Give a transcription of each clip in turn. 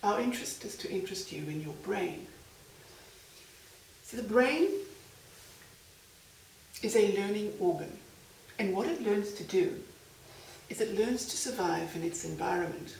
our interest is to interest you in your brain. So the brain is a learning organ, and what it learns to do is it learns to survive in its environment.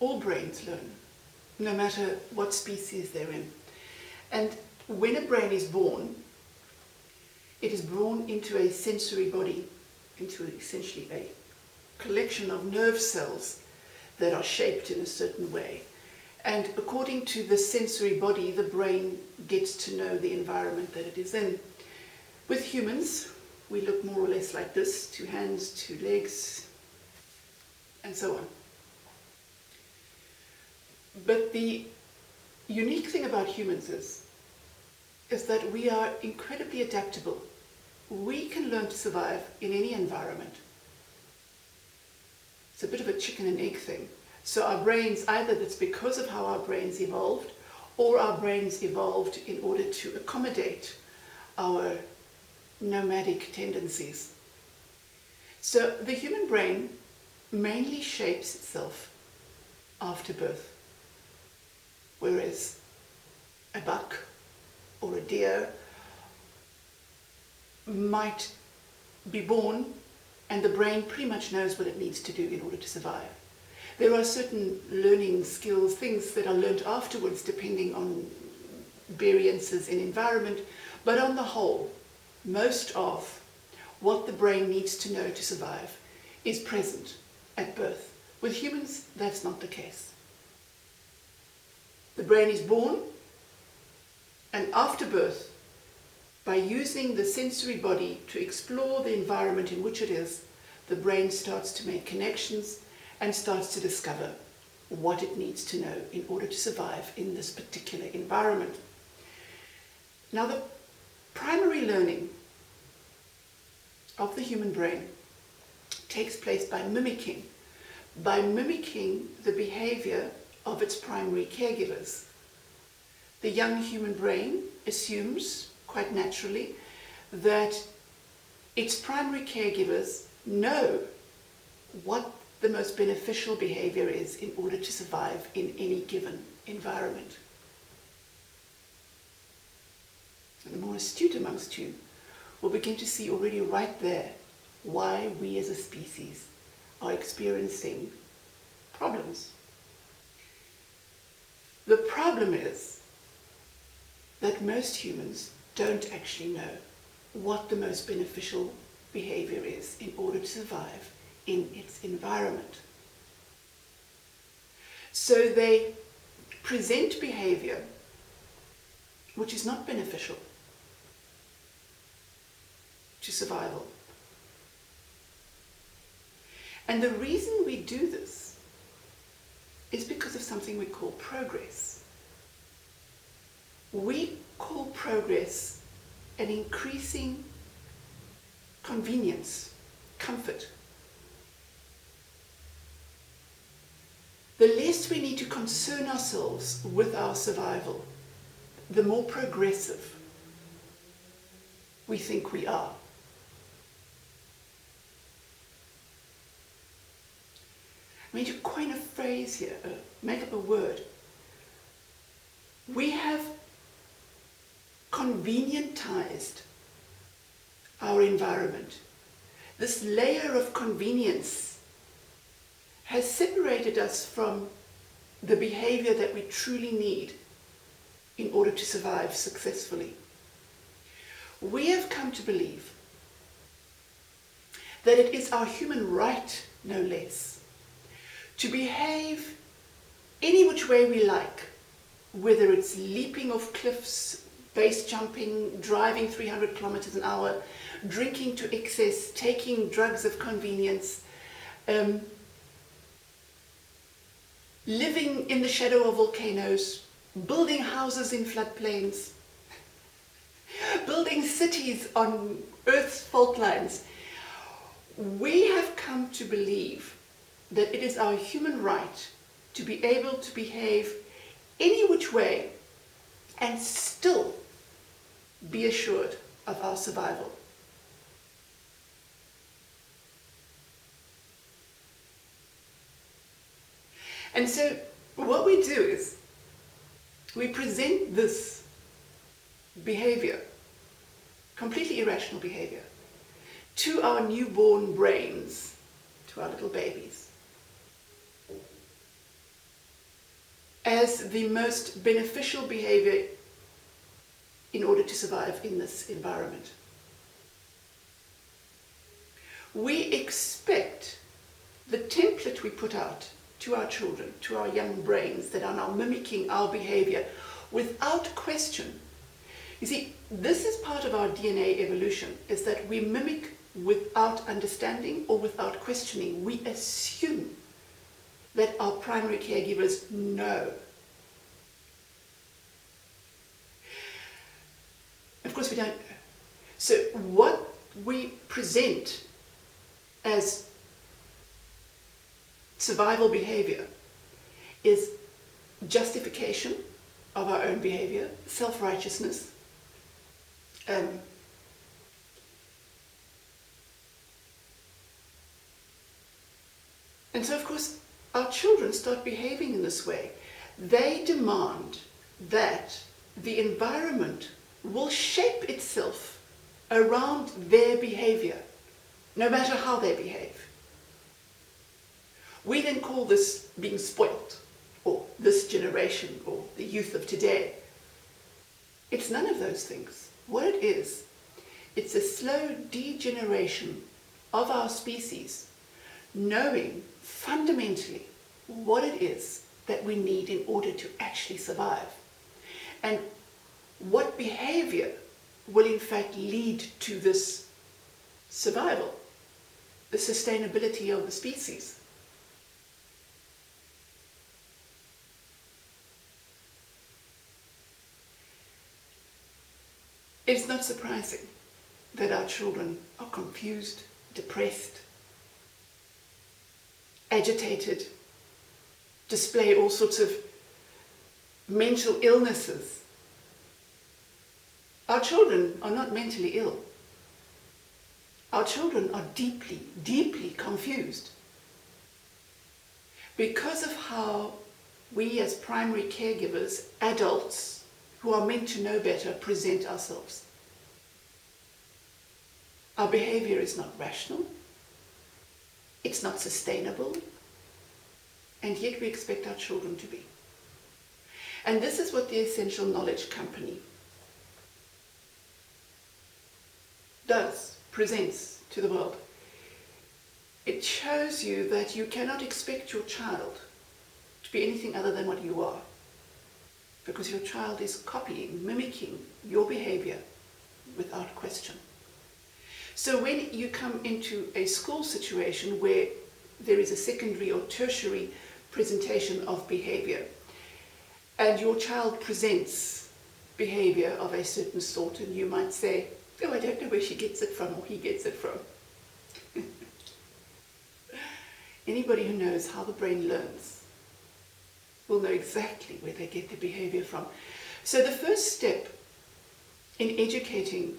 All brains learn, no matter what species they're in. And when a brain is born, it is born into a sensory body, into essentially a collection of nerve cells that are shaped in a certain way. And according to the sensory body, the brain gets to know the environment that it is in. With humans, we look more or less like this: 2 hands, 2 legs, and so on. But the unique thing about humans is that we are incredibly adaptable. We can learn to survive in any environment. It's a bit of a chicken and egg thing. So our brains, either that's because of how our brains evolved, or our brains evolved in order to accommodate our nomadic tendencies. So the human brain mainly shapes itself after birth, whereas a buck or a deer might be born and the brain pretty much knows what it needs to do in order to survive. There are certain learning skills, things that are learned afterwards depending on variances in environment, but on the whole, most of what the brain needs to know to survive is present at birth. With humans, that's not the case. The brain is born, and after birth, by using the sensory body to explore the environment in which it is, the brain starts to make connections and starts to discover what it needs to know in order to survive in this particular environment. Now, the primary learning of the human brain takes place by mimicking the behavior of its primary caregivers. The young human brain assumes, quite naturally, that its primary caregivers know what the most beneficial behavior is in order to survive in any given environment. And the more astute amongst you will begin to see already right there why we as a species are experiencing problems. The problem is that most humans don't actually know what the most beneficial behavior is in order to survive in its environment. So they present behavior which is not beneficial to survival. And the reason we do this is because of something we call progress. We call progress an increasing convenience, comfort. The less we need to concern ourselves with our survival, the more progressive we think we are. I mean, to coin a phrase here, make up a word, we have convenientized our environment. This layer of convenience has separated us from the behavior that we truly need in order to survive successfully. We have come to believe that it is our human right, no less, to behave any which way we like, whether it's leaping off cliffs, base jumping, driving 300 kilometers an hour, drinking to excess, taking drugs of convenience, living in the shadow of volcanoes, building houses in floodplains, building cities on Earth's fault lines. We have come to believe that it is our human right to be able to behave any which way and still be assured of our survival. And so what we do is we present this behavior, completely irrational behavior, to our newborn brains, to our little babies, as the most beneficial behavior in order to survive in this environment. We expect the template we put out to our children, to our young brains that are now mimicking our behavior without question. You see, this is part of our DNA evolution, is that we mimic without understanding or without questioning. We assume that our primary caregivers know. Of course we don't know. So what we present as survival behavior is justification of our own behavior, self-righteousness, and so of course our children start behaving in this way. They demand that the environment will shape itself around their behavior, no matter how they behave. We then call this being spoilt, or this generation, or the youth of today. It's none of those things. What it is, it's a slow degeneration of our species, knowing fundamentally what it is that we need in order to actually survive, and what behavior will in fact lead to this survival, the sustainability of the species. It's not surprising that our children are confused, depressed, agitated, display all sorts of mental illnesses. Our children are not mentally ill. Our children are deeply, deeply confused because of how we as primary caregivers, adults, who are meant to know better, present ourselves. Our behavior is not rational, it's not sustainable, and yet we expect our children to be. And this is what the Essential Knowledge Company does, presents to the world. It shows you that you cannot expect your child to be anything other than what you are, because your child is copying, mimicking your behavior without question. So when you come into a school situation where there is a secondary or tertiary presentation of behavior, and your child presents behavior of a certain sort, and you might say, oh, I don't know where she gets it from or he gets it from. Anybody who knows how the brain learns will know exactly where they get their behavior from. So the first step in educating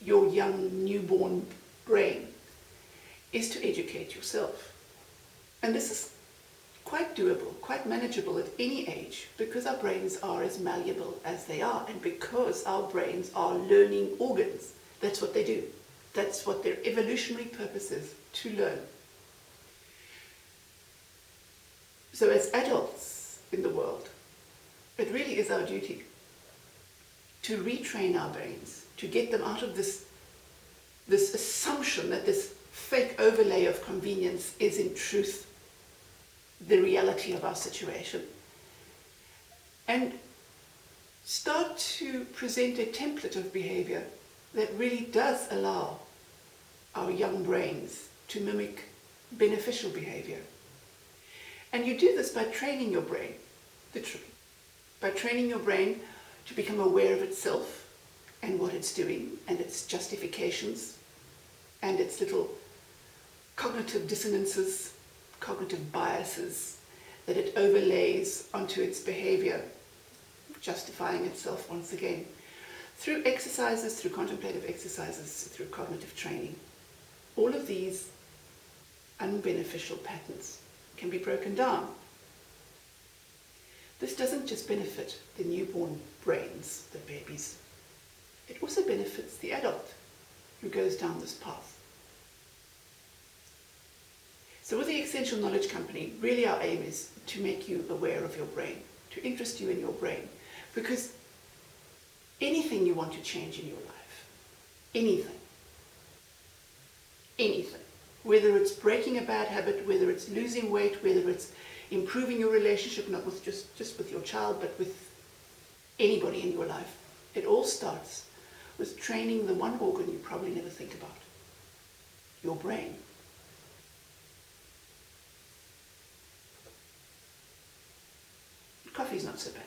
your young newborn brain is to educate yourself. And this is quite doable, quite manageable at any age, because our brains are as malleable as they are, and because our brains are learning organs. That's what they do. That's what their evolutionary purpose is, to learn. So as adults in the world, it really is our duty to retrain our brains, to get them out of this assumption that this fake overlay of convenience is in truth the reality of our situation, and start to present a template of behavior that really does allow our young brains to mimic beneficial behavior. And you do this by training your brain, literally, by training your brain to become aware of itself and what it's doing and its justifications and its little cognitive dissonances, cognitive biases that it overlays onto its behavior, justifying itself once again through exercises, through contemplative exercises, through cognitive training. All of these unbeneficial patterns can be broken down This doesn't just benefit the newborn brains, the babies. It also benefits the adult who goes down this path. So with the Existential Knowledge Company, really our aim is to make you aware of your brain, to interest you in your brain. Because anything you want to change in your life, anything, whether it's breaking a bad habit, whether it's losing weight, whether it's improving your relationship, not with just with your child, but with anybody in your life, it all starts with training the one organ you probably never think about, your brain. Coffee's not so bad.